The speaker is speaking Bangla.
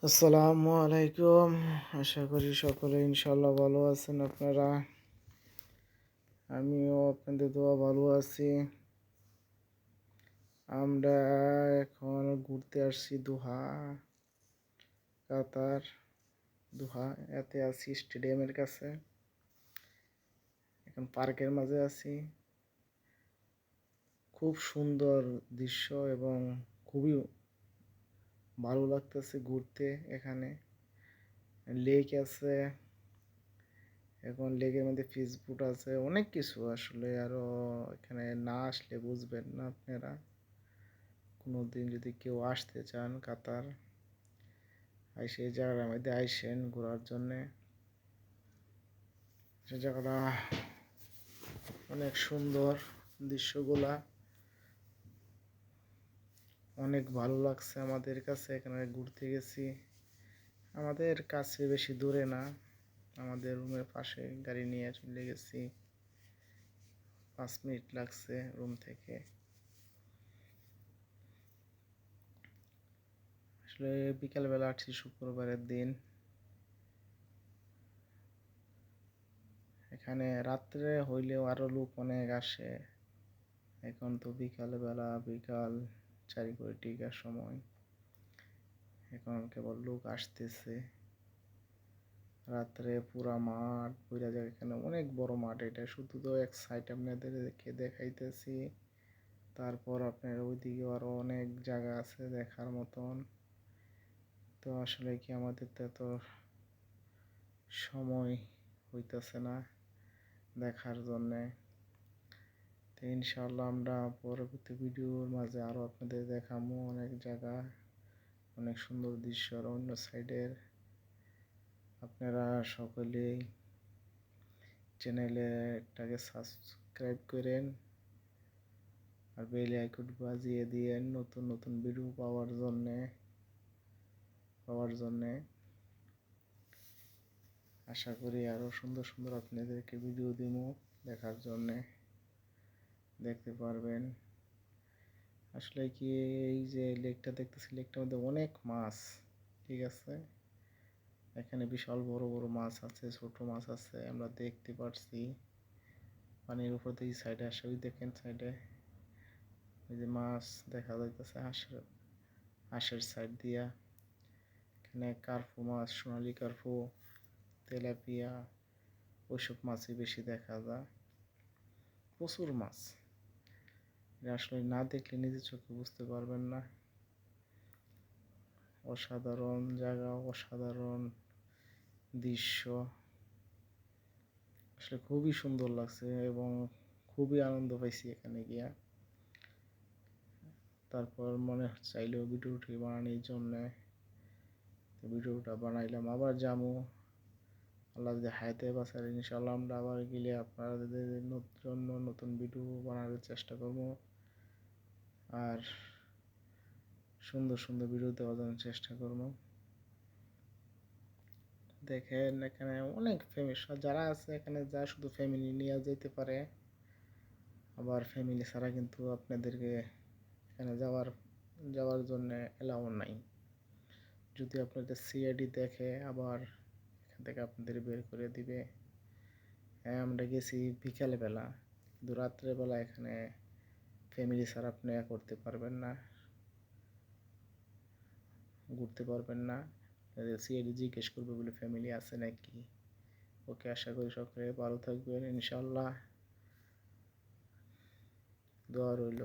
আসসালামু আলাইকুম। আশা করি সকলে ইনশাল্লাহ ভালো আছেন আপনারা। আমিও আপনাদের দোয়া ভালো আছি। আমরা এখন ঘুরতে আসছি দোহা, কাতার। দোহা এতে আছি স্টেডিয়ামের কাছে। এখন পার্কের মাঝে আছি। খুব সুন্দর দৃশ্য এবং খুবই ভালো লাগতেছে ঘুরতে। এখানে লেক আছে, এখন লেকের মধ্যে ফিসবুট আছে, অনেক কিছু আসলে আরো এখানে না আসলে বুঝবেন না আপনারা। কোনোদিন যদি কেউ আসতে চান কাতার, সেই জায়গার মধ্যে আইসেন ঘোরার জন্যে। সে জায়গাটা অনেক সুন্দর, দৃশ্যগুলা অনেক ভালো লাগছে আমাদের কাছে। এখানে ঘুরতে গেছি, আমাদের কাছে বেশি দূরে না, আমাদের রুমের পাশে গাড়ি নিয়ে চলে গেছি। 5 মিনিট লাগছে রুম থেকে। আসলে বিকালবেলা আসছি শুক্রবারের দিন। এখানে রাত্রে হইলেও আরো লোক অনেক আসে। এখন তো বিকালবেলা, বিকাল 4:00 সময়, এখন কেবল লোক আসতেছে। রাত্রে পুরা মাঠ ভইরা যায়। এখানে অনেক বড় মাঠ, এটা শুধু তো এক সাইড আপনাদেরকে দেখাইতেছি। তারপর আপনার ওইদিকে আরো অনেক জায়গা আছে দেখার মতন। তো আসলে কি আমাদের তো এত সময় হইতেছে না দেখার জন্যে। তো ইনশাআল্লাহ আমরা পরবর্তী ভিডিওর মাঝে আরো আপনাদের দেখাবো অনেক জায়গা, অনেক সুন্দর দৃশ্য আর অন্য সাইডের। আপনারা সকলেই চ্যানেলটাকে সাবস্ক্রাইব করেন আর বেল আইকন বাজিয়ে দিয়েন নতুন নতুন ভিডিও পাওয়ার জন্যে। আশা করি আরো সুন্দর সুন্দর আপনাদেরকে ভিডিও দিব দেখার জন্যে, দেখতে পারবেন। আসলে কি এই যে লেকটা দেখতেছি, লেকটার মধ্যে অনেক মাছ, ঠিক আছে। এখানে বিশাল বড় বড় মাছ আছে, ছোট মাছ আছে, আমরা দেখতে পারছি পানির উপর দিয়ে। সাইডে আসে, ওই দেখেন সাইডে ওই যে মাছ দেখা যাইতেছে হাঁসের সাইড দিয়া। এখানে কার্পু মাছ, সোনালী কার্পু, তেলাপিয়া, ওইসব মাছই বেশি দেখা যায়। প্রচুর মাছ, আসলে না দেখলে নিজের চোখে বুঝতে পারবেন না। অসাধারণ জায়গা, অসাধারণ দৃশ্য, আসলে খুবই সুন্দর লাগছে এবং খুবই আনন্দ পাইছি এখানে গিয়া। তারপর মনে চাইলেও ভিডিওটি বানানোর জন্যে, ভিডিওটা বানাইলাম। আবার যাবো, আল্লাহ যদি হায়াতে বাঁচার, ইনশাল্লাহ আমরা আবার গেলে আপনাদের জন্য নতুন ভিডিও বানানোর চেষ্টা করবো আর সুন্দর সুন্দর ভিডিও দেওয়ার জন্য চেষ্টা করবো। দেখেন এখানে অনেক ফ্যামিলি যারা আছে, এখানে যা শুধু ফ্যামিলি নিয়ে যেতে পারে, আবার ফ্যামিলি ছাড়া কিন্তু আপনাদেরকে এখানে যাওয়ার জন্য এলাও নাই। যদি আপনাদের সিআইডি দেখে আবার এখান থেকে আপনাদের বের করে দিবে। হ্যাঁ, আমরা গেছি বিকালবেলা, কিন্তু রাত্রেবেলা এখানে ফ্যামিলি ছাড়া আপনি করতে পারবেন না, ঘুরতে পারবেন না। সিআইডি জিজ্ঞেস করবে বলে ফ্যামিলি আছে নাকি। ওকে, আশা করি সকলে ভালো থাকবেন ইনশাল্লাহ, দোয়া রইল।